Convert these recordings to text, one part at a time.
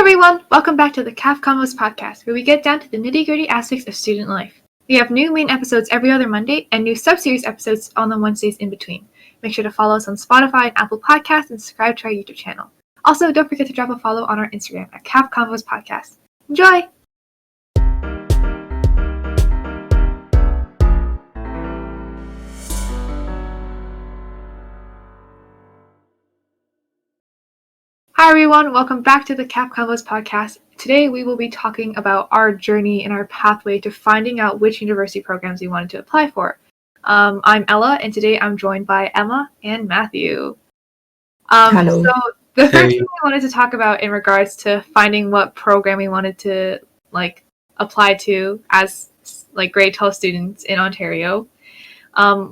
everyone, welcome back to the Convos podcast, where we get down to the nitty-gritty aspects of student life. We have new main episodes every other Monday and new sub-series episodes on the Wednesdays in between. Make sure to follow us on Spotify and Apple Podcasts and subscribe to our YouTube channel. Also, don't forget to drop a follow on our Instagram at Convos Podcast. Enjoy! Hi everyone, welcome back to the Convos podcast. Today we will be talking about our journey and our pathway to finding out which university programs we wanted to apply for. I'm Ella, and today I'm joined by Emma and Matthew. Hello. So the first thing I wanted to talk about in regards to finding what program we wanted to apply to as grade 12 students in Ontario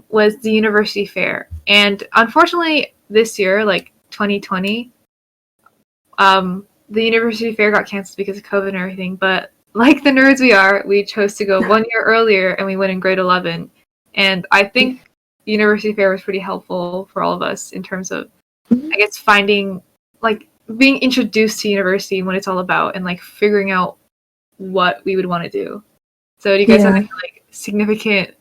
was the university fair. And unfortunately this year, 2020, the university fair got canceled because of COVID and everything, but like the nerds we are, we chose to go 1 year earlier and we went in grade 11. And I think the university fair was pretty helpful for all of us in terms of, I guess, finding, being introduced to university and what it's all about and, figuring out what we would want to do. So do you guys have any, significant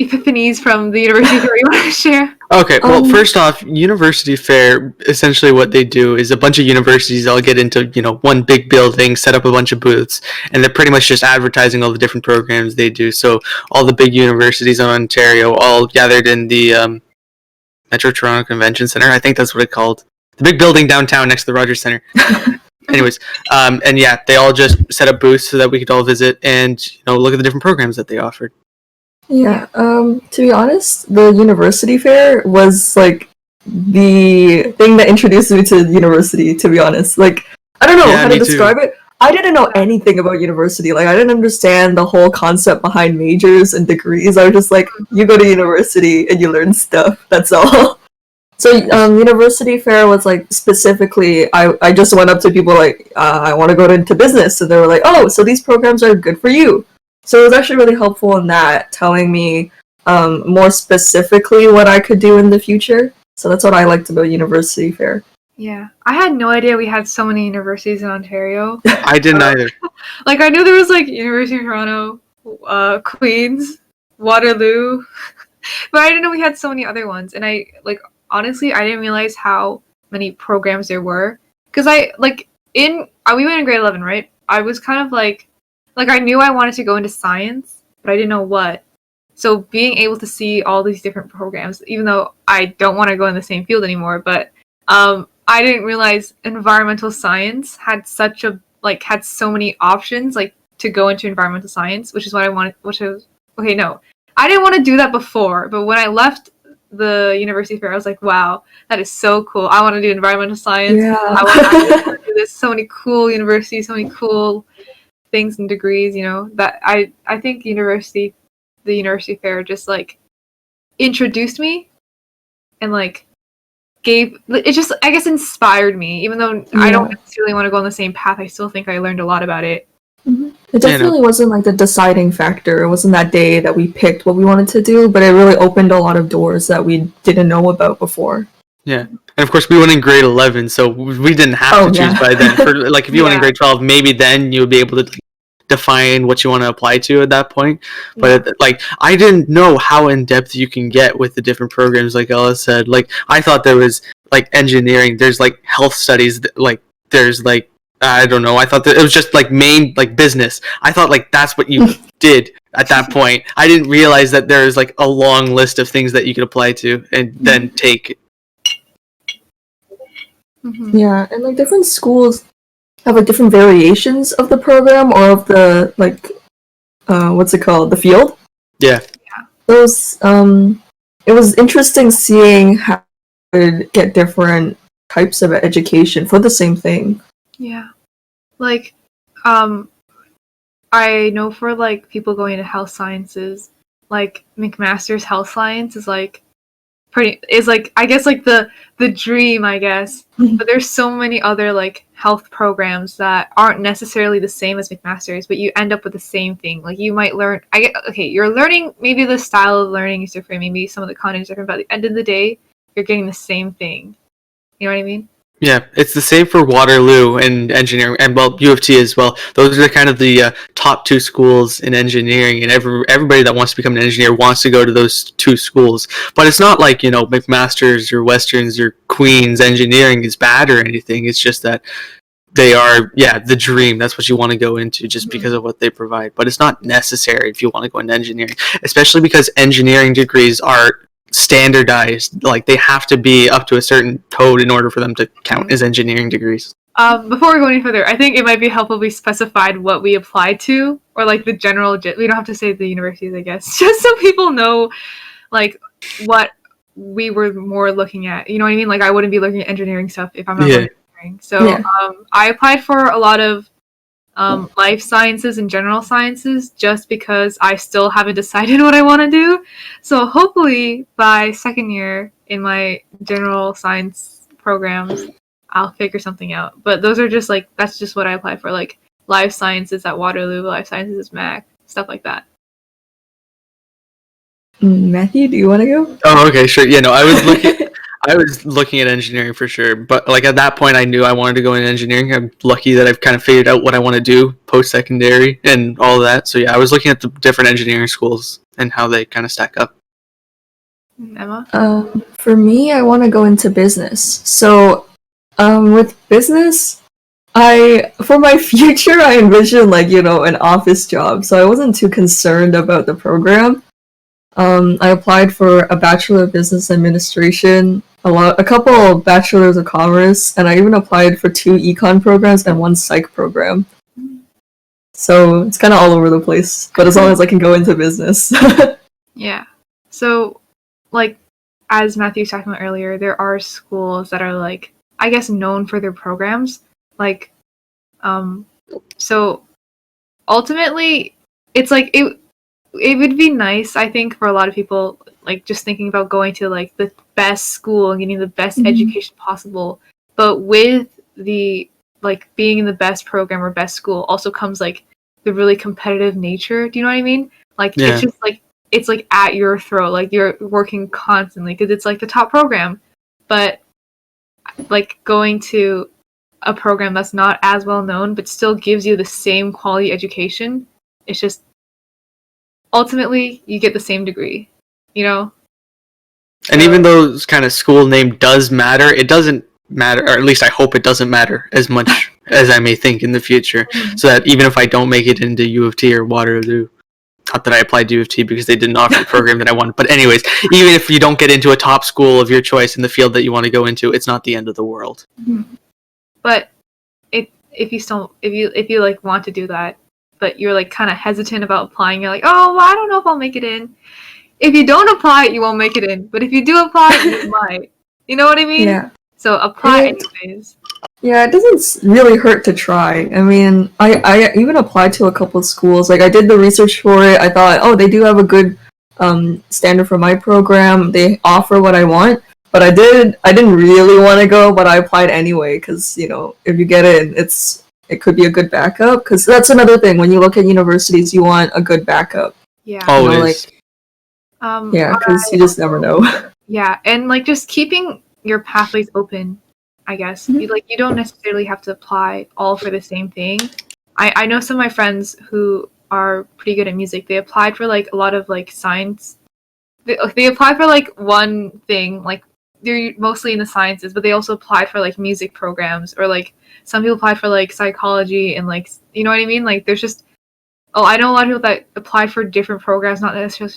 epiphanies from the university fair you want to share? Okay, well, first off, university fair, essentially what they do is a bunch of universities all get into, one big building, set up a bunch of booths, and they're pretty much just advertising all the different programs they do. So all the big universities in Ontario all gathered in the Metro Toronto Convention Center. I think that's what it's called. The big building downtown next to the Rogers Center. Anyways, and yeah, they all just set up booths so that we could all visit and, look at the different programs that they offered. Yeah, to be honest, the university fair was, the thing that introduced me to university, to be honest. I don't know how to describe it. I didn't know anything about university. I didn't understand the whole concept behind majors and degrees. I was just you go to university and you learn stuff. That's all. So, university fair was, specifically, I just went up to people I want to go into business. So they were like, oh, so these programs are good for you. So it was actually really helpful in that, telling me more specifically what I could do in the future. So that's what I liked about university fair. Yeah, I had no idea we had so many universities in Ontario. I didn't either. I knew there was University of Toronto, Queen's, Waterloo, but I didn't know we had so many other ones. And honestly, I didn't realize how many programs there were. Because we went in grade 11, right? I was kind of I knew I wanted to go into science, but I didn't know what. So being able to see all these different programs, even though I don't want to go in the same field anymore, but I didn't realize environmental science had had so many options to go into environmental science, which is what I wanted. I didn't want to do that before, but when I left the university fair, I was like, wow, that is so cool. I want to do environmental science. Yeah. I want to do this. So many cool universities, so many cool things and degrees, that I think the university fair just introduced me and gave it, just I guess inspired me, even though I don't necessarily want to go on the same path. I still think I learned a lot about it. Mm-hmm. It definitely wasn't the deciding factor. It wasn't that day that we picked what we wanted to do, but it really opened a lot of doors that we didn't know about before. Yeah. And of course, we went in grade 11, so we didn't have to choose by then. For if you went in grade 12, maybe then you would be able to define what you want to apply to at that point. But I didn't know how in depth you can get with the different programs. Like Ella said, I thought there was engineering. There's health studies. There's I don't know. I thought that it was just main business. I thought that's what you did at that point. I didn't realize that there's a long list of things that you could apply to and then take. Mm-hmm. Yeah, and different schools have different variations of the program or of the what's it called, the field. Yeah. Those it was interesting seeing how you could get different types of education for the same thing. Yeah, I know for people going into health sciences, McMaster's health science is I guess the dream, I guess. But there's so many other health programs that aren't necessarily the same as McMaster's, but you end up with the same thing. You might learn, you're learning, maybe the style of learning is different, maybe some of the content is different, but at the end of the day, you're getting the same thing. You know what I mean? Yeah, it's the same for Waterloo and engineering, and well, U of T as well. Those are kind of the top two schools in engineering, and everybody that wants to become an engineer wants to go to those two schools. But it's not like McMaster's or Westerns or Queens engineering is bad or anything. It's just that they are, the dream. That's what you want to go into just because of what they provide. But it's not necessary if you want to go into engineering, especially because engineering degrees are standardized. Like, they have to be up to a certain code in order for them to count as engineering degrees. Before we go any further, I think it might be helpful if we specified what we applied to, or like the general. We don't have to say the universities, I guess, just so people know, like, what we were more looking at. You know what I mean? Like, I wouldn't be looking at engineering stuff if I'm not looking at engineering. So, I applied for a lot of life sciences and general sciences just because I still haven't decided what I want to do. So hopefully by second year in my general science programs, I'll figure something out. But those are just that's just what I applied for, like life sciences at Waterloo, life sciences at Mac, stuff like that. Matthew, do you want to go? Oh, okay, sure. Yeah, no, I was looking at engineering for sure, but like at that point I knew I wanted to go into engineering. I'm lucky that I've kind of figured out what I want to do post-secondary and all of that. So yeah, I was looking at the different engineering schools and how they kind of stack up. Emma? For me, I want to go into business. So with business, for my future I envision an office job, so I wasn't too concerned about the program. I applied for a Bachelor of Business Administration, a couple of Bachelors of Commerce, and I even applied for 2 econ programs and 1 psych program. So it's kind of all over the place, but as long as I can go into business. Yeah. So, as Matthew was talking about earlier, there are schools that are, I guess, known for their programs. So ultimately, it's it would be nice, I think, for a lot of people, just thinking about going to, the best school and getting the best education possible. But with the, being in the best program or best school also comes, the really competitive nature. Do you know what I mean? It's just, it's, at your throat. You're working constantly because it's, the top program. But, going to a program that's not as well known but still gives you the same quality education, it's just ultimately you get the same degree, And even though kind of school name does matter, it doesn't matter, or at least I hope it doesn't matter as much as I may think in the future. So that even if I don't make it into U of T or Waterloo, not that I applied to U of T because they didn't offer the program that I wanted, but anyways, even if you don't get into a top school of your choice in the field that you want to go into, it's not the end of the world. But if you want to do that, but you're kind of hesitant about applying, you're like, oh, well, I don't know if I'll make it in. If you don't apply, you won't make it in. But if you do apply, you might. You know what I mean? Yeah. So apply anyways. Yeah, it doesn't really hurt to try. I mean, I even applied to a couple of schools. I did the research for it. I thought, oh, they do have a good standard for my program. They offer what I want. But I didn't really want to go, but I applied anyway because, if you get in, it could be a good backup. Because that's another thing. When you look at universities, you want a good backup. Yeah. Always. Yeah, because you just never know. Yeah, and just keeping your pathways open, I guess. You don't necessarily have to apply all for the same thing. I know some of my friends who are pretty good at music. They applied for a lot of science. They applied for one thing, they're mostly in the sciences, but they also applied for music programs, or some people applied for psychology and you know what I mean? There's just I know a lot of people that applied for different programs, not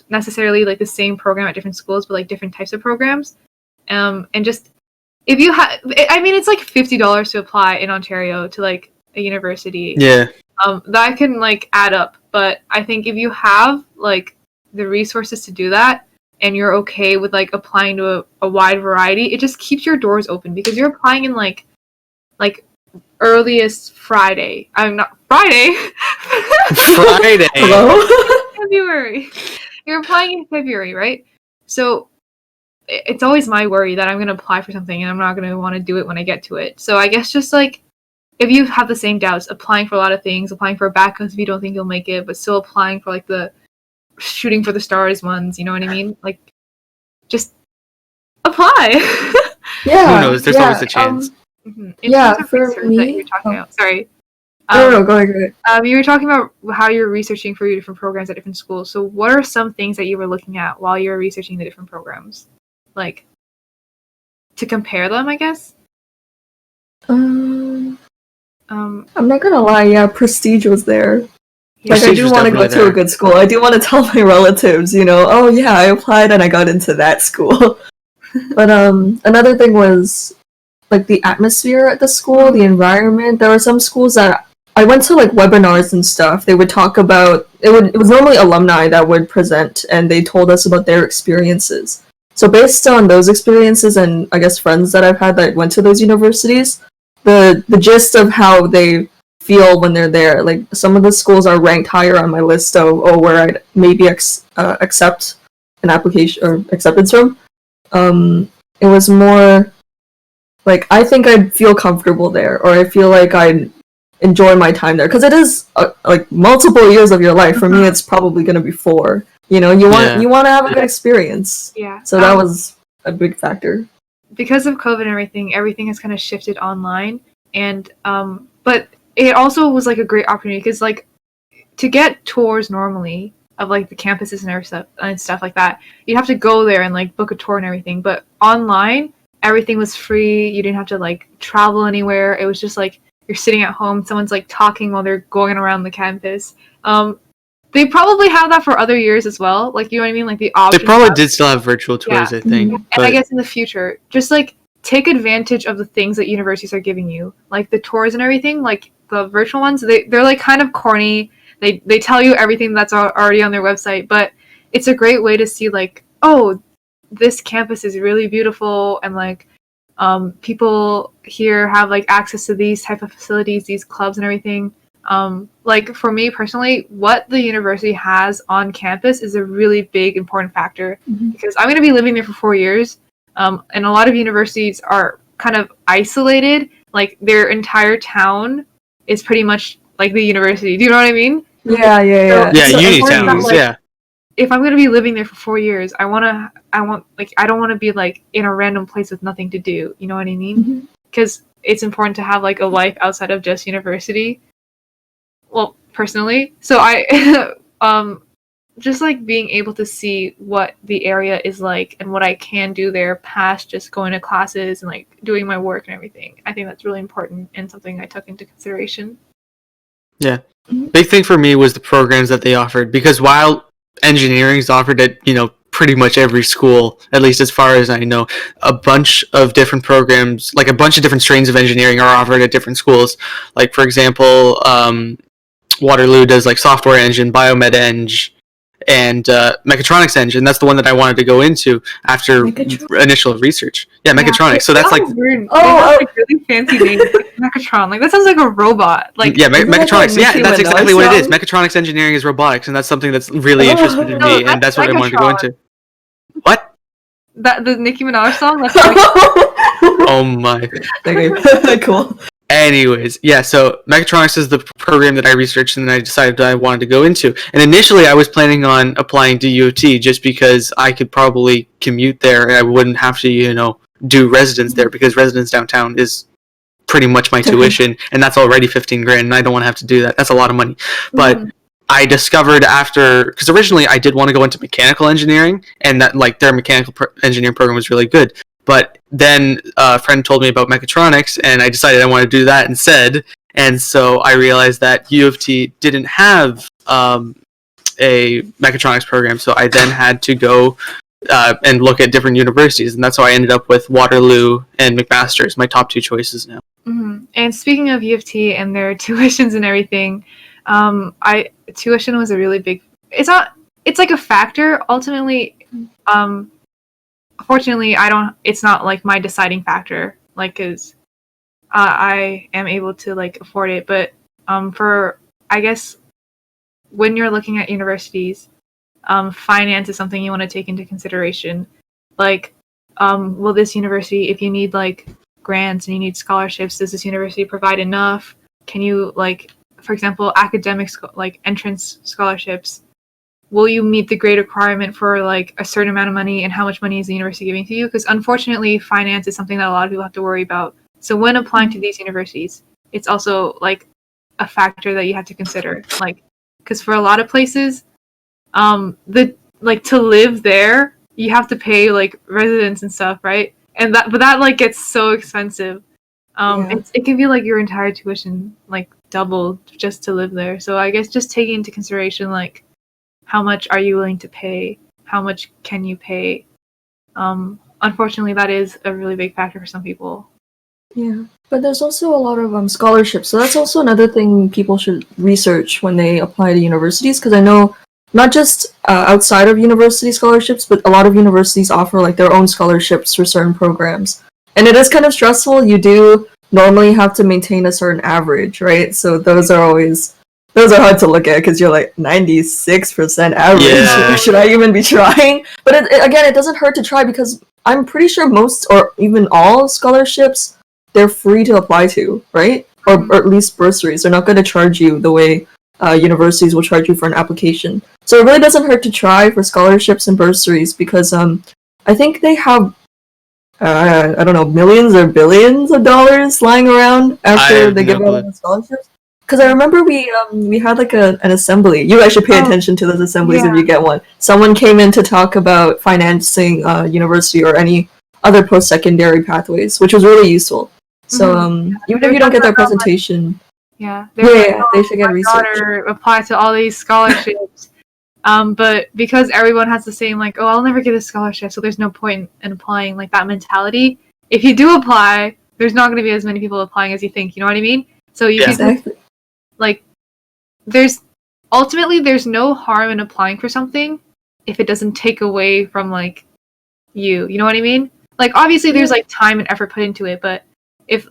necessarily the same program at different schools, but different types of programs. And just if you have, I mean, it's $50 to apply in Ontario to a university. Yeah. That can add up, but I think if you have the resources to do that, and you're okay with applying to a wide variety, it just keeps your doors open because you're applying in earliest Friday. I'm not Friday. Friday. Hello? February. You're applying in February, right? So it's always my worry that I'm going to apply for something and I'm not going to want to do it when I get to it. So I guess just if you have the same doubts, applying for a lot of things, applying for backups if you don't think you'll make it, but still applying for the shooting for the stars ones, you know what I mean? Just apply. Yeah. Who knows? There's always a chance. Mm-hmm. In Yeah, terms of for research that me. you were talking about, sorry. No, go ahead. You were talking about how you're researching for your different programs at different schools. So what are some things that you were looking at while you were researching the different programs? Like, to compare them, I guess? I'm Um, not gonna lie, yeah, prestige was there. yeah. Like, I Prestige do was want to go definitely to a there. good school. I do want to tell my relatives, oh yeah, I applied and I got into that school. But another thing was like the atmosphere at the school, the environment. There were some schools that I went to like webinars and stuff. They would talk about it was normally alumni that would present and they told us about their experiences. So based on those experiences and I guess friends that I've had that went to those universities, the gist of how they feel when they're there. Like some of the schools are ranked higher on my list of where I'd maybe accept an application or acceptance from. It was more like I think I'd feel comfortable there, or I feel like I'd enjoy my time there because it is like multiple years of your life. For me, it's probably gonna be 4. You want to have a good experience. Yeah. So that was a big factor. Because of COVID and everything has kind of shifted online, and but it also was like a great opportunity because like to get tours normally of like the campuses and stuff like that, you'd have to go there and like book a tour and everything. But online, everything was free. You didn't have to like travel anywhere. It was just like you're sitting at home, someone's like talking while they're going around the campus. They probably have that for other years as well. Like, you know what I mean? Like the option. They probably did still have virtual tours, Yeah. I think. And I guess in the future, just like take advantage of the things that universities are giving you, like the tours and everything. Like the virtual ones, they're like kind of corny. They tell you everything that's already on their website, but it's a great way to see like, oh, this campus is really beautiful, and like people here have like access to these type of facilities, these clubs and everything. Like for me personally, what the university has on campus is a really big important factor because I'm going to be living there for 4 years, and a lot of universities are kind of isolated. Like their entire town is pretty much like the university. Do you know what I mean? Yeah. Yeah, So uni important that, towns, like, yeah. if I'm gonna be living there for 4 years, I don't want to be like in a random place with nothing to do. You know what I mean? Because it's important to have like a life outside of just university. Well, personally, so I just like being able to see what the area is like and what I can do there past just going to classes and like doing my work and everything. I think that's really important and something I took into consideration. Yeah. Big thing for me was the programs that they offered, because while engineering is offered at, pretty much every school, at least as far as I know, a bunch of different programs, like a bunch of different strains of engineering are offered at different schools. Like, for example, Waterloo does like software engine, biomed eng, and mechatronics engine. That's the one that I wanted to go into after initial research. Yeah, mechatronics. So that's like weird. Like really fancy names like Mechatron. Like that sounds like a robot. Like yeah, mechatronics. Yeah, that's exactly what it is. Song? Mechatronics engineering is robotics, and that's something that's really interested in me, and that's what I wanted to go into. What? That the Nicki Minaj song? That's oh my. Okay, cool. Anyways, yeah, so mechatronics is the program that I researched and then I decided I wanted to go into. And initially I was planning on applying to U of T just because I could probably commute there and I wouldn't have to, do residence there, because residence downtown is pretty much my tuition, and that's already $15,000 and I don't want to have to do that. That's a lot of money. But I discovered because originally I did want to go into mechanical engineering, and that like their mechanical engineering program was really good. But then a friend told me about mechatronics, and I decided I wanted to do that instead. And so I realized that U of T didn't have a mechatronics program, so I then had to go and look at different universities, and that's how I ended up with Waterloo and McMaster's, my top 2 choices now. And speaking of U of T and their tuitions and everything, tuition was a really big. It's like a factor ultimately. Fortunately, it's not like my deciding factor, like, cause I am able to like afford it. But for I guess when you're looking at universities, finance is something you want to take into consideration. Like, will this university, if you need like grants and you need scholarships, does this university provide enough? Can you like, for example, academic like entrance scholarships? Will you meet the grade requirement for like a certain amount of money, and how much money is the university giving to you? Because unfortunately, finance is something that a lot of people have to worry about. So when applying to these universities, it's also like a factor that you have to consider, like, because for a lot of places, to live there, you have to pay like residence and stuff, right? But that like gets so expensive. It can be like your entire tuition like doubled just to live there. So I guess just taking into consideration like how much are you willing to pay, how much can you pay. Unfortunately, that is a really big factor for some people. Yeah, but there's also a lot of scholarships, so that's also another thing people should research when they apply to universities. Because I know not just outside of university scholarships, but a lot of universities offer like their own scholarships for certain programs, and it is kind of stressful. You do normally have to maintain a certain average, right? So those are hard to look at because you're like 96% average. Yeah. Should I even be trying? But again, it doesn't hurt to try because I'm pretty sure most or even all scholarships, they're free to apply to, right? Or at least bursaries. They're not going to charge you the way universities will charge you for an application. So it really doesn't hurt to try for scholarships and bursaries because I think they have, I don't know, millions or billions of dollars lying around after they give out the scholarships. Because I remember we had like an assembly. You guys should pay attention to those assemblies if you get one. Someone came in to talk about financing university or any other post-secondary pathways, which was really useful. So even if you don't get that presentation, they should get research. Apply to all these scholarships, but because everyone has the same like, oh, I'll never get a scholarship, so there's no point in applying, like that mentality. If you do apply, there's not going to be as many people applying as you think. You know what I mean? So you can like, there's no harm in applying for something if it doesn't take away from like you. You know what I mean? Like obviously there's like time and effort put into it, but if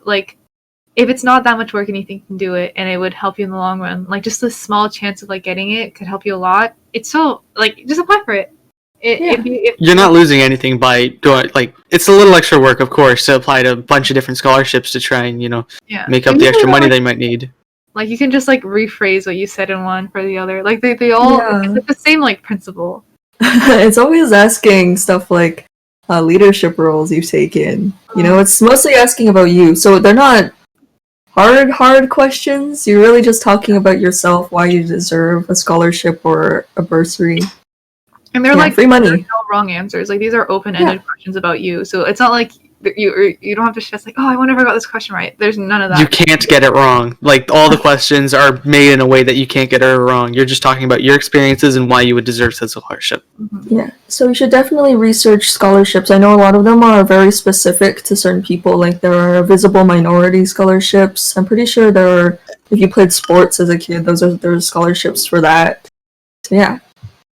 it's not that much work and you think you can do it and it would help you in the long run, like just a small chance of like getting it could help you a lot. It's so like just apply for it. If you're not losing anything by doing like it's a little extra work, of course, to apply to a bunch of different scholarships to try and make up the extra money they might need. Like you can just like rephrase what you said in one for the other. Like they all it's the same like principle. It's always asking stuff like leadership roles you've taken. It's mostly asking about you. So they're not hard questions. You're really just talking about yourself, why you deserve a scholarship or a bursary. And they're like free money. There's no wrong answers. Like these are open-ended questions about you. So it's not like you don't have to stress like, oh, I never got this question right. There's none of that. You can't get it wrong. Like all the questions are made in a way that you can't get it wrong. You're just talking about your experiences and why you would deserve such a scholarship. Yeah. So you should definitely research scholarships. I know a lot of them are very specific to certain people. Like there are visible minority scholarships. I'm pretty sure there are, if you played sports as a kid, there's scholarships for that. So yeah.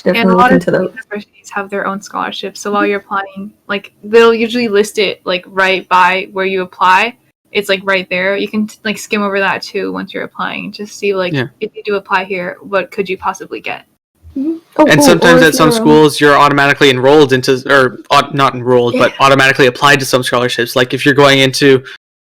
Definitely and a lot of universities have their own scholarships. So while you're applying, like they'll usually list it like right by where you apply. It's like right there. You can like skim over that too once you're applying and just see like if you do apply here, what could you possibly get? And sometimes at some schools you're automatically enrolled into, or not enrolled, but automatically applied to some scholarships. Like if you're going to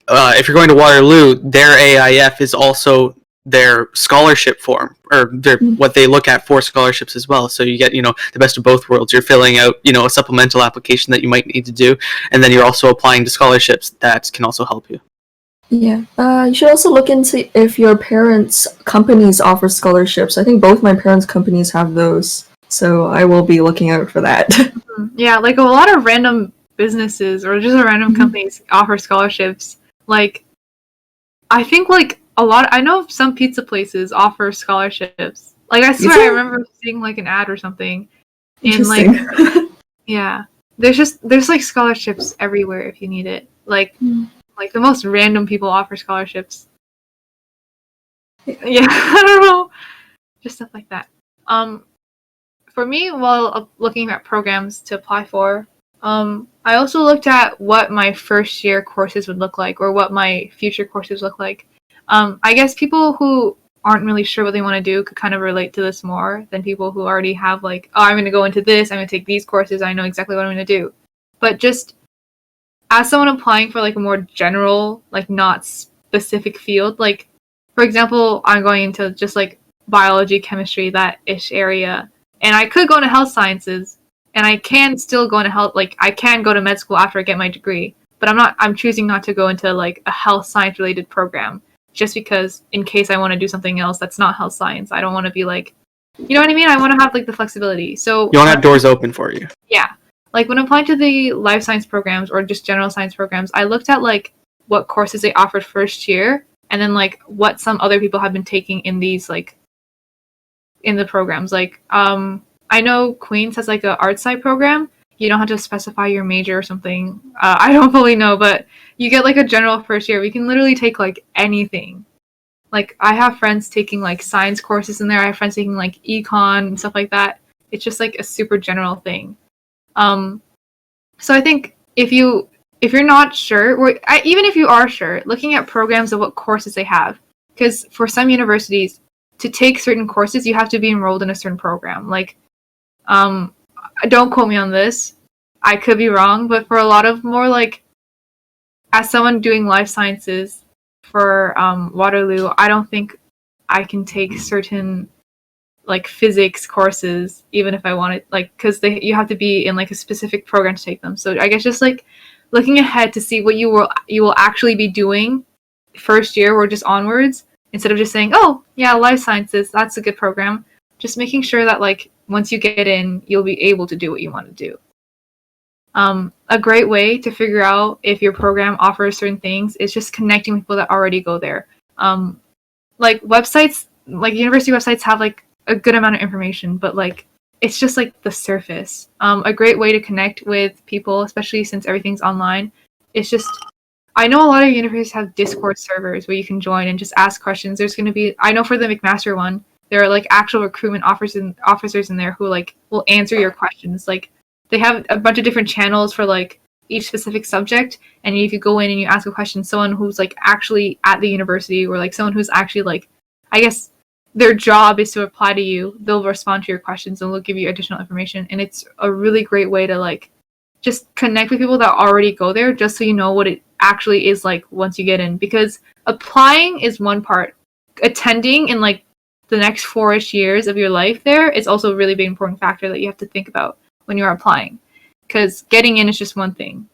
Waterloo, their AIF is also their scholarship form, or what they look at for scholarships as well. So you get the best of both worlds. You're filling out a supplemental application that you might need to do, and then you're also applying to scholarships that can also help you. You should also look into if your parents' companies offer scholarships. I think both my parents' companies have those, so I will be looking out for that. Yeah, like a lot of random businesses or just random companies offer scholarships. Like I think like I know some pizza places offer scholarships. Like I swear I remember seeing like an ad or something. And like there's like scholarships everywhere if you need it. Like the most random people offer scholarships. Yeah, I don't know. Just stuff like that. For me, while looking at programs to apply for, I also looked at what my first year courses would look like or what my future courses look like. I guess people who aren't really sure what they want to do could kind of relate to this more than people who already have like, oh, I'm going to go into this, I'm going to take these courses, I know exactly what I'm going to do. But just as someone applying for like a more general, like not specific field, like for example, I'm going into just like biology, chemistry, that ish area, and I could go into health sciences, and I can still go into health, like I can go to med school after I get my degree. but I'm choosing not to go into like a health science related program just because in case I want to do something else that's not health science. I don't want to be like, you know what I mean? I want to have like the flexibility. So you want to have doors open for you. Yeah. Like when applying to the life science programs or just general science programs, I looked at like what courses they offered first year and then like what some other people have been taking in these like in the programs. Like I know Queens has like a art sci program. You don't have to specify your major or something. I don't fully know, but you get like a general first year. We can literally take like anything. Like I have friends taking like science courses in there. I have friends taking like econ and stuff like that. It's just like a super general thing. So I think if you're not sure, or even if you are sure, looking at programs of what courses they have, because for some universities, to take certain courses, you have to be enrolled in a certain program. Like, don't quote me on this. I could be wrong, but for a lot of more like, as someone doing life sciences for Waterloo, I don't think I can take certain like physics courses even if I wanted, like, because you have to be in like a specific program to take them. So I guess just like looking ahead to see what you will actually be doing first year or just onwards, instead of just saying, oh yeah, life sciences, that's a good program. Just making sure that like once you get in, you'll be able to do what you want to do. A great way to figure out if your program offers certain things is just connecting with people that already go there. Like websites, like university websites have like a good amount of information, but like it's just like the surface. A great way to connect with people, especially since everything's online, is just, I know a lot of universities have Discord servers where you can join and just ask questions. There's going to be, I know for the McMaster one, there are like actual recruitment officers in there who like will answer your questions. Like they have a bunch of different channels for like each specific subject, and if you go in and you ask a question, someone who's like actually at the university, or like someone who's actually like, I guess their job is to apply to you, they'll respond to your questions and they'll give you additional information. And it's a really great way to like just connect with people that already go there, just so you know what it actually is like once you get in. Because applying is one part, attending in like the next 4-ish years of your life there is also a really big important factor that you have to think about when you're applying. Because getting in is just one thing,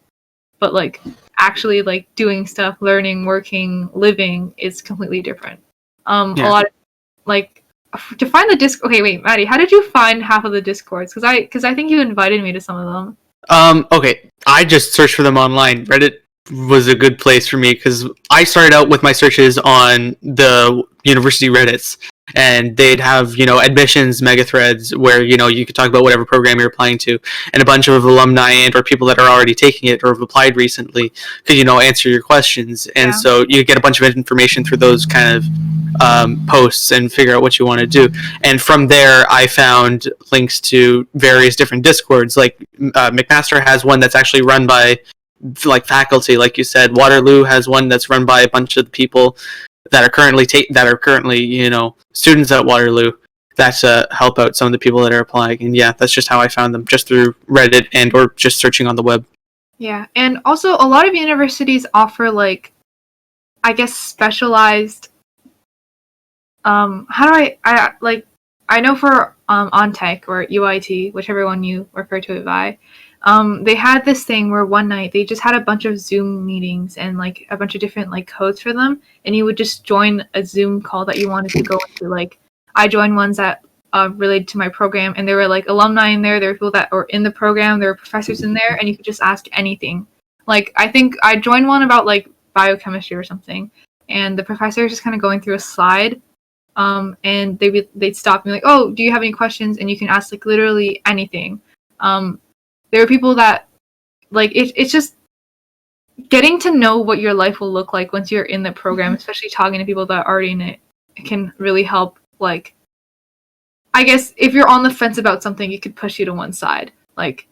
but like actually like doing stuff, learning, working, living is completely different. A lot of like to find the disc. Okay, wait, Maddie, how did you find half of the Discords? Because I think you invited me to some of them. Okay, I just searched for them online. Reddit was a good place for me because I started out with my searches on the university Reddits, and they'd have, admissions mega threads where, you could talk about whatever program you're applying to, and a bunch of alumni and or people that are already taking it or have applied recently could, answer your questions. And so you get a bunch of information through those kind of posts and figure out what you want to do. And from there, I found links to various different Discords. Like McMaster has one that's actually run by like faculty, like you said. Waterloo has one that's run by a bunch of people that are currently students at Waterloo that help out some of the people that are applying. And yeah, that's just how I found them, just through Reddit and or just searching on the web. Yeah, and also a lot of universities offer like, I guess, specialized I know for OnTech or UIT, whichever one you refer to it by, they had this thing where one night they just had a bunch of Zoom meetings and like a bunch of different like codes for them, and you would just join a Zoom call that you wanted to go into. Like I joined ones that related to my program, and there were like alumni in there, there were people that were in the program, there were professors in there, and you could just ask anything. Like I think I joined one about like biochemistry or something, and the professor was just kind of going through a slide. And they'd stop me like, oh, do you have any questions? And you can ask like literally anything. There are people that like it's just getting to know what your life will look like once you're in the program, especially talking to people that are already in it can really help. Like, I guess if you're on the fence about something, it could push you to one side. Like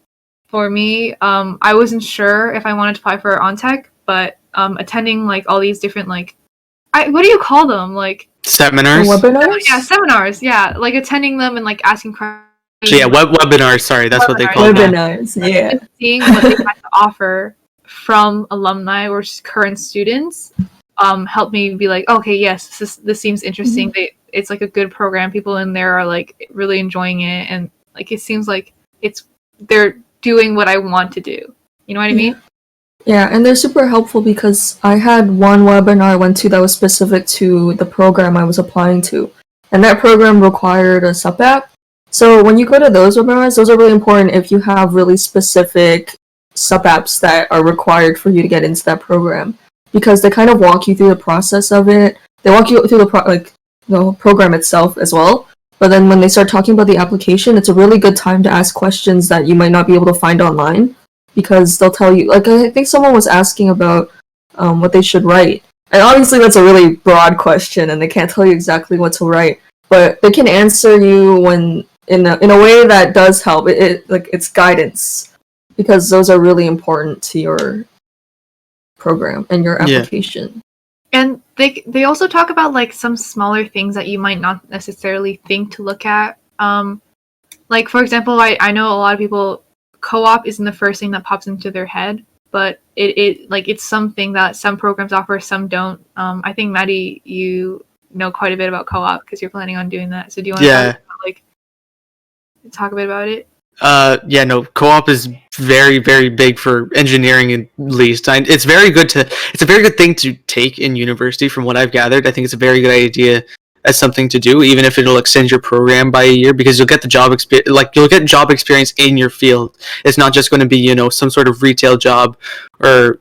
for me, I wasn't sure if I wanted to apply for OnTech, but attending like all these different like, what do you call them? Like seminars? Webinars? Yeah, seminars. Yeah, like attending them and like asking questions. So yeah, webinars. Sorry, that's what they call them. Webinars. Yeah. Seeing what they had to offer from alumni or current students helped me be like, okay, yes, this seems interesting. Mm-hmm. It's like a good program. People in there are like really enjoying it, and like it seems like they're doing what I want to do. You know what I mean? Yeah, and they're super helpful because I had one webinar I went to that was specific to the program I was applying to. And that program required a sub app. So when you go to those webinars, those are really important if you have really specific sub apps that are required for you to get into that program. Because they kind of walk you through the process of it. They walk you through the program itself as well. But then when they start talking about the application, it's a really good time to ask questions that you might not be able to find online. Because they'll tell you, like, I think someone was asking about what they should write. And obviously that's a really broad question and they can't tell you exactly what to write. But they can answer you when in a way that does help. It's guidance. Because those are really important to your program and your application. And they also talk about like some smaller things that you might not necessarily think to look at. Like for example, I know a lot of people, co-op isn't the first thing that pops into their head, but it's something that some programs offer, some don't. I think Maddie, you know quite a bit about co-op because you're planning on doing that. So do you want to talk a bit about it? Co-op is very, very big for engineering at least. It's a very good thing to take in university from what I've gathered. I think it's a very good idea as something to do, even if it'll extend your program by a year, because you'll get the job experience. Like you'll get job experience in your field. It's not just going to be some sort of retail job or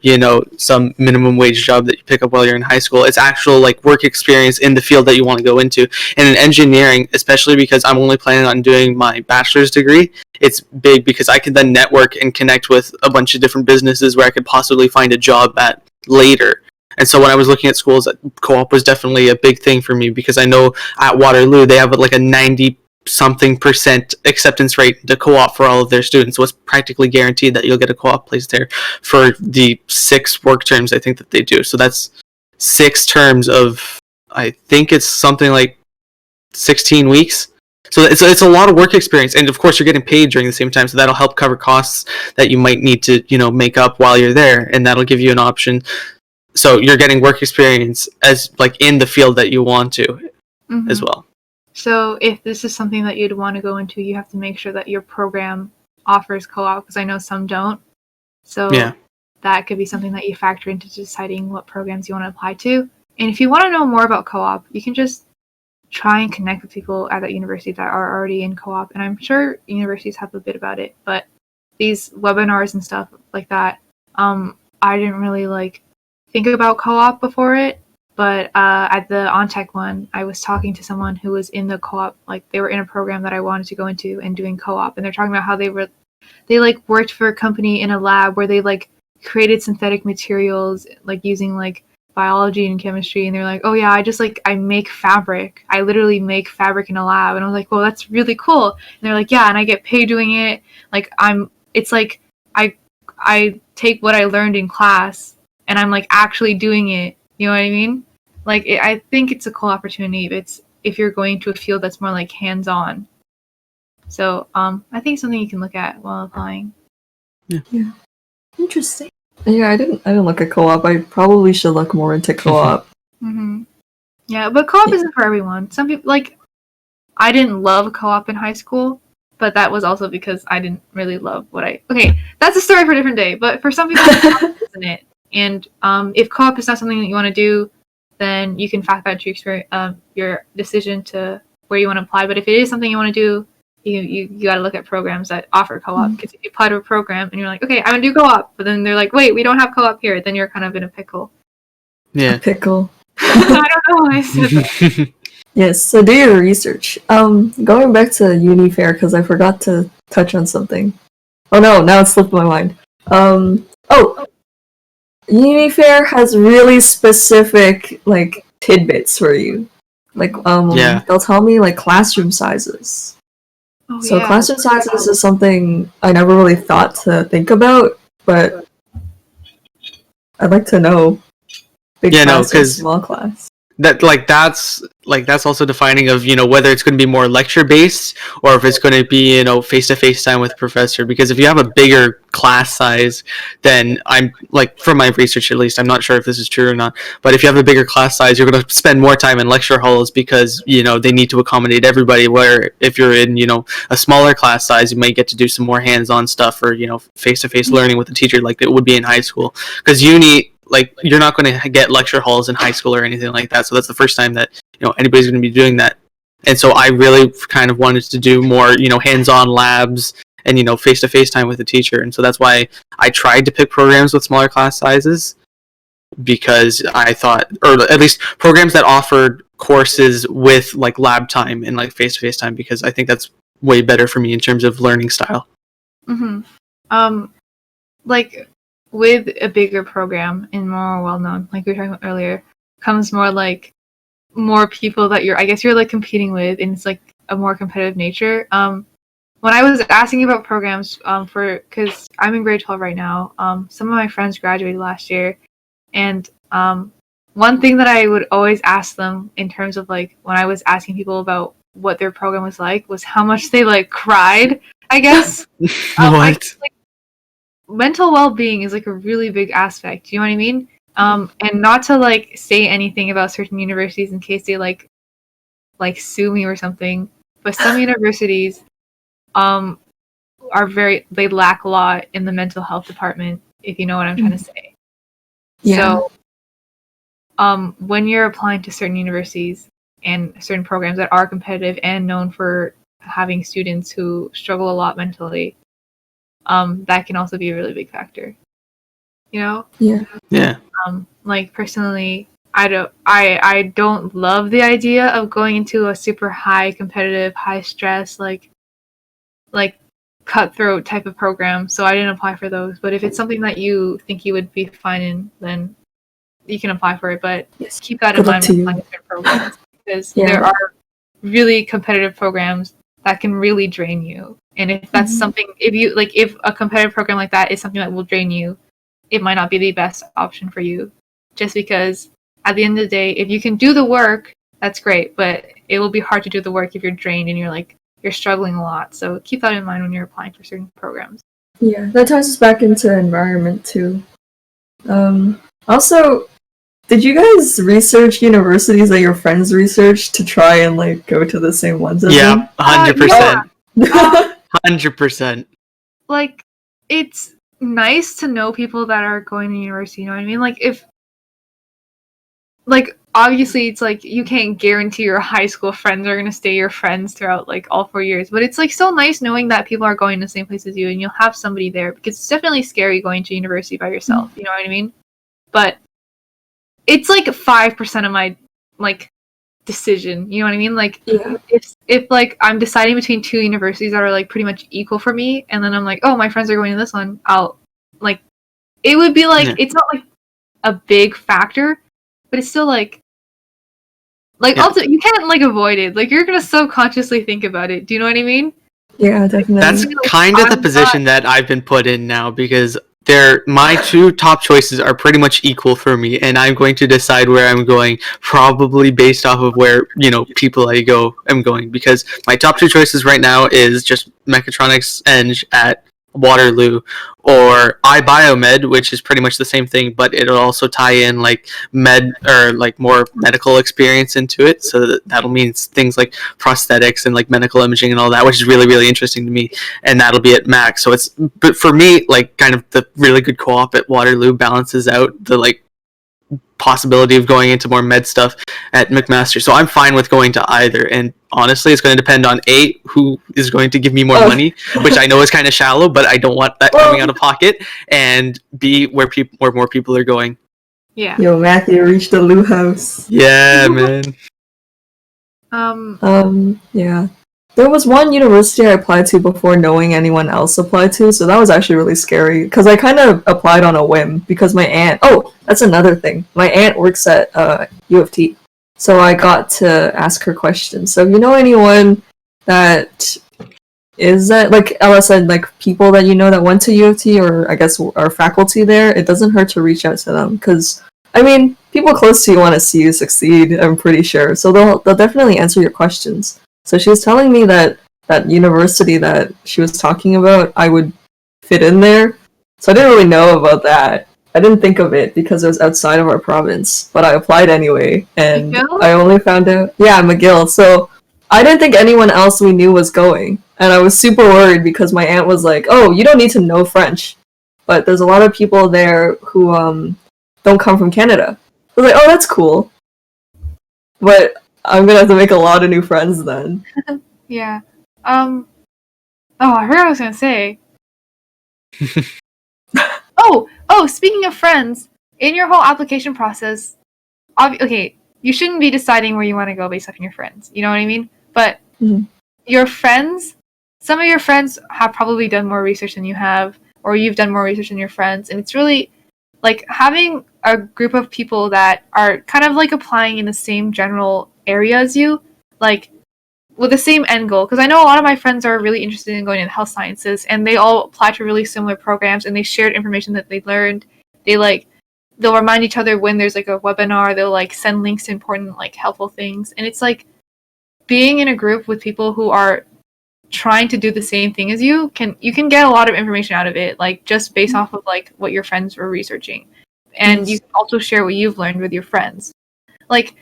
some minimum wage job that you pick up while you're in high school. It's actual like work experience in the field that you want to go into. And in engineering, especially because I'm only planning on doing my bachelor's degree, it's big because I can then network and connect with a bunch of different businesses where I could possibly find a job at later. And so when I was looking at schools, co-op was definitely a big thing for me because I know at Waterloo they have like a 90-something% acceptance rate to co-op for all of their students. So it's practically guaranteed that you'll get a co-op place there for the 6 work terms I think that they do. So that's 6 terms of, I think it's something like 16 weeks. So it's a lot of work experience, and of course you're getting paid during the same time, so that'll help cover costs that you might need to make up while you're there, and that'll give you an option. So you're getting work experience as like in the field that you want to as well. So if this is something that you'd want to go into, you have to make sure that your program offers co-op, because I know some don't. So that could be something that you factor into deciding what programs you want to apply to. And if you want to know more about co-op, you can just try and connect with people at that university that are already in co-op. And I'm sure universities have a bit about it, but these webinars and stuff like that, I didn't really think about co-op before it, but at the OnTech one, I was talking to someone who was in the co-op, they were in a program that I wanted to go into and doing co-op, and they're talking about how they worked for a company in a lab where they created synthetic materials using biology and chemistry, and they're like, oh yeah, I make fabric. I literally make fabric in a lab. And I was like, well, that's really cool. And they're like, yeah, and I get paid doing it. I take what I learned in class and I'm actually doing it. You know what I mean? I think it's a cool opportunity if you're going to a field that's more hands-on. So I think it's something you can look at while applying. Yeah. Interesting. Yeah, I didn't look at co-op. I probably should look more into co-op. Yeah, but co-op isn't for everyone. Some people I didn't love co-op in high school, but that was also because I didn't really love okay, that's a story for a different day, but for some people co-op isn't it. And if co-op is not something that you want to do, then you can factor that into your decision to where you want to apply. But if it is something you want to do, you got to look at programs that offer co-op. Because if you apply to a program and you're like, okay, I'm going to do co-op, but then they're like, wait, we don't have co-op here, then you're kind of in a pickle. Yeah. A pickle. I don't know why I said that. Yes, so do your research. Going back to uni fair, because I forgot to touch on something. Oh no, now it slipped my mind. Uni fair has really specific tidbits for you. They'll tell me classroom sizes. Oh, so classroom sizes is something I never really thought to think about, but I'd like to know. Big class or small class. that's also defining of, whether it's going to be more lecture based or if it's going to be, face to face time with the professor. Because if you have a bigger class size, then I'm like, from my research at least, I'm not sure if this is true or not, but if you have a bigger class size, you're going to spend more time in lecture halls because they need to accommodate everybody. Where if you're in a smaller class size, you might get to do some more hands-on stuff, or face to face learning with the teacher like it would be in high school. Because uni, like, you're not going to get lecture halls in high school or anything like that, so that's the first time that anybody's going to be doing that. And so I really kind of wanted to do more hands-on labs and face-to-face time with the teacher. And so that's why I tried to pick programs with smaller class sizes, because I thought, or at least programs that offered courses with like lab time and like face-to-face time, because I think that's way better for me in terms of learning style. Like, with a bigger program and more well-known, like we were talking about earlier, comes more people that you're like competing with, and it's like a more competitive nature. When I was asking about programs, because I'm in grade 12 right now, some of my friends graduated last year, and one thing that I would always ask them in terms of like when I was asking people about what their program was like was how much they like cried, I guess. What? Mental well-being is like a really big aspect, you know what I mean? And not to like say anything about certain universities in case they like sue me or something, but some universities they lack a lot in the mental health department, if you know what I'm trying to say. Yeah. So when you're applying to certain universities and certain programs that are competitive and known for having students who struggle a lot mentally, that can also be a really big factor. Yeah. Like personally, I don't love the idea of going into a super high competitive, high stress, like cutthroat type of program. So I didn't apply for those. But if it's something that you think you would be fine in, then you can apply for it. But keep that in mind when applying to certain programs, because there are really competitive programs that can really drain you. And if that's something, if a competitive program like that is something that will drain you, it might not be the best option for you. Just because at the end of the day, if you can do the work, that's great. But it will be hard to do the work if you're drained and you're struggling a lot. So keep that in mind when you're applying for certain programs. Yeah, that ties us back into environment too. Also, did you guys research universities that your friends researched to try and like go to the same ones as them? 100%. 100%. Like, it's nice to know people that are going to university, you know what I mean? Like, obviously it's like you can't guarantee your high school friends are going to stay your friends throughout like all 4 years, but it's like so nice knowing that people are going to the same place as you and you'll have somebody there, because it's definitely scary going to university by yourself, you know what I mean? But it's like 5% of my like decision, you know what I mean? Like, if like I'm deciding between two universities that are like pretty much equal for me, and then I'm like, oh, my friends are going to this one, I'll like, it would be like, it's not like a big factor, but it's still like also you can't like avoid it, like you're gonna subconsciously think about it, do you know what I mean? Yeah, definitely. That's kind of the position that I've been put in now, because my two top choices are pretty much equal for me, and I'm going to decide where I'm going probably based off of where people I'm going, because my top two choices right now is just mechatronics eng at Waterloo, or iBiomed, which is pretty much the same thing, but it'll also tie in like med or like more medical experience into it, so that'll mean things like prosthetics and like medical imaging and all that, which is really, really interesting to me, and that'll be at Mac. So but for me, like, kind of the really good co-op at Waterloo balances out the like possibility of going into more med stuff at McMaster. So I'm fine with going to either, and honestly it's going to depend on A, who is going to give me more money, which I know is kind of shallow, but I don't want that coming out of pocket, and B, where more people are going. Yeah. Yo, Matthew reached the Lou house. Yeah, man. Yeah. There was one university I applied to before knowing anyone else applied to, so that was actually really scary, because I kind of applied on a whim, because my aunt... Oh, that's another thing. My aunt works at U of T, so I got to ask her questions. So if you know anyone that is at, like Ella said, like people that you know that went to U of T, or I guess are faculty there, it doesn't hurt to reach out to them, because I mean, people close to you want to see you succeed, I'm pretty sure. So they'll definitely answer your questions. So she was telling me that that university that she was talking about, I would fit in there. So I didn't really know about that. I didn't think of it because it was outside of our province, but I applied anyway, and McGill? I only found out, yeah, McGill. So I didn't think anyone else we knew was going, and I was super worried because my aunt was like, "Oh, you don't need to know French," but there's a lot of people there who don't come from Canada. I was like, "Oh, that's cool," but I'm gonna have to make a lot of new friends then. Yeah. Oh, I heard what I was gonna say. Oh, speaking of friends, in your whole application process, okay, you shouldn't be deciding where you want to go based off your friends. You know what I mean? But your friends, some of your friends have probably done more research than you have, or you've done more research than your friends, and it's really like having a group of people that are kind of like applying in the same general area as you, like with the same end goal. Because I know a lot of my friends are really interested in going into health sciences, and they all apply to really similar programs, and they shared information that they learned. They'll remind each other when there's like a webinar. They'll like send links to important like helpful things, and it's like being in a group with people who are trying to do the same thing as you can get a lot of information out of it, like just based off of like what your friends were researching, and you can also share what you've learned with your friends. Like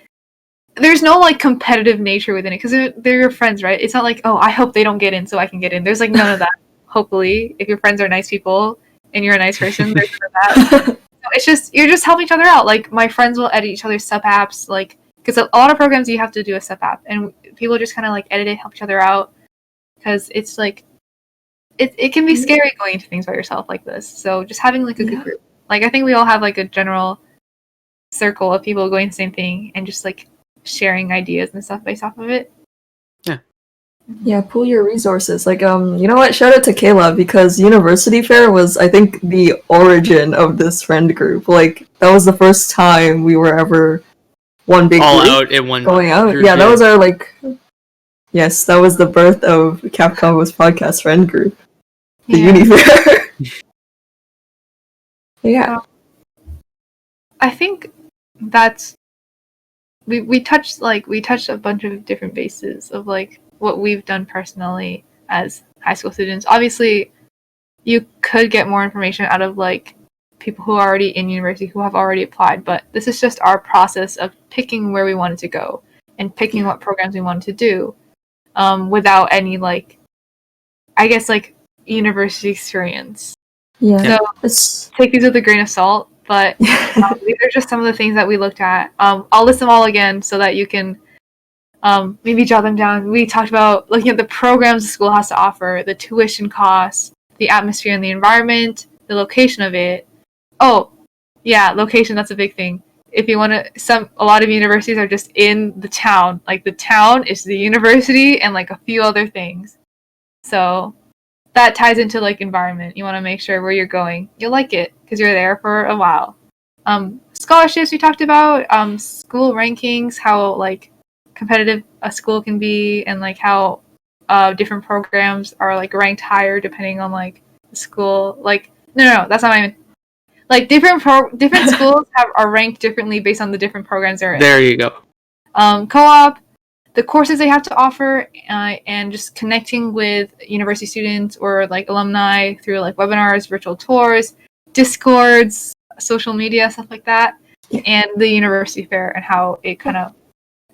there's no like competitive nature within it because they're your friends, right? It's not like, oh, I hope they don't get in so I can get in. There's like none of that. Hopefully, if your friends are nice people and you're a nice person, there's none of that. So it's just you're just helping each other out. Like my friends will edit each other's sub apps, like because a lot of programs you have to do a sub app, and people just kind of like edit it, help each other out, because it's like it can be scary going into things by yourself like this. So just having like a good group, like I think we all have like a general circle of people going the same thing and just like sharing ideas and stuff based off of it. Yeah, pool your resources. Like, you know what? Shout out to Kayla because University Fair was, I think, the origin of this friend group. Like, that was the first time we were ever one big all group out in one going out. group, Yeah, that was our like. Yes, that was the birth of Convos podcast friend group, the Uni Fair. Yeah, I think that's we touched a bunch of different bases of like what we've done personally as high school students. Obviously, you could get more information out of like people who are already in university who have already applied, but this is just our process of picking where we wanted to go and picking what programs we wanted to do, without any like, I guess like university experience. yeah. So take these with a grain of salt. But these are just some of the things that we looked at. I'll list them all again so that you can maybe jot them down. We talked about looking at the programs the school has to offer, the tuition costs, the atmosphere and the environment, the location of it. Oh, yeah, location, that's a big thing. If you want to, a lot of universities are just in the town. Like the town is the university and like a few other things. So that ties into like environment. You want to make sure where you're going, you'll like it because you're there for a while. Scholarships we talked about, school rankings, how like competitive a school can be, and like how different programs are like ranked higher depending on like the school. Like no, that's not what I mean. Like different schools are ranked differently based on the different programs they're in. There you go. Co-op, the courses they have to offer, and just connecting with university students or like alumni through like webinars, virtual tours, discords, social media, stuff like that, and the university fair and how it kind of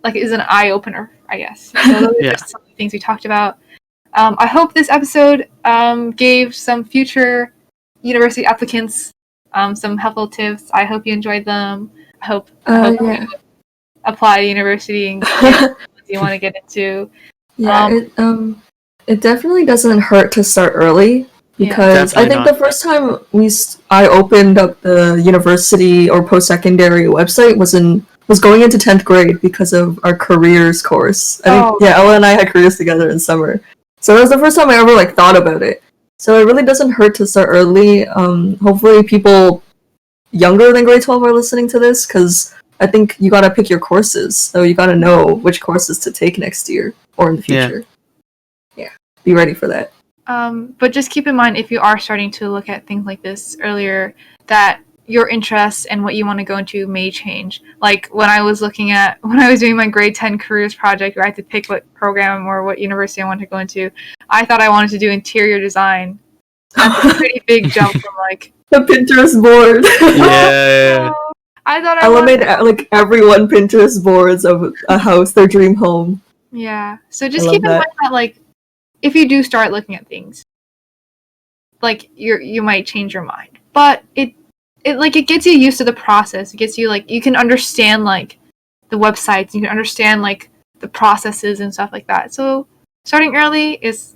like is an eye opener, I guess. So those are just some of the things we talked about. I hope this episode gave some future university applicants some helpful tips. I hope you enjoyed them. I hope you apply to university and get you want to get into. Yeah, it definitely doesn't hurt to start early because I think the first time I opened up the university or post-secondary website was going into 10th grade because of our careers course. I think Ella and I had careers together in summer, so that was the first time I ever like thought about it. So it really doesn't hurt to start early. Hopefully people younger than grade 12 are listening to this because I think you gotta pick your courses. So you gotta know which courses to take next year or in the future. Yeah. Be ready for that. But just keep in mind if you are starting to look at things like this earlier that your interests and what you want to go into may change. Like when I was doing my grade 10 careers project where I had to pick what program or what university I wanted to go into, I thought I wanted to do interior design. That's a pretty big jump from like the Pinterest board. Yeah. I thought I made like everyone Pinterest boards of a house, their dream home. Yeah. So just keep in mind that like if you do start looking at things, like you might change your mind. But it gets you used to the process. It gets you like you can understand like the websites, you can understand like the processes and stuff like that. So starting early is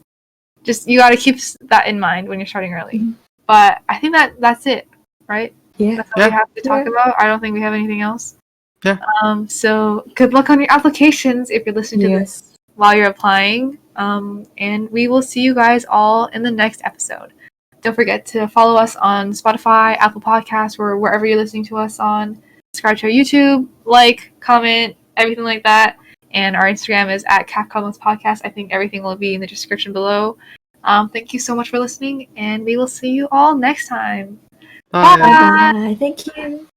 just you got to keep that in mind when you're starting early. Mm-hmm. But I think that's it, right? Yeah. That's all we have to talk about. I don't think we have anything else. Yeah. So good luck on your applications if you're listening to this while you're applying. And we will see you guys all in the next episode. Don't forget to follow us on Spotify, Apple Podcasts, or wherever you're listening to us on. Subscribe to our YouTube, like, comment, everything like that. And our Instagram is at Convos Podcast. I think everything will be in the description below. Thank you so much for listening, and we will see you all next time. Bye. Bye. Thank you.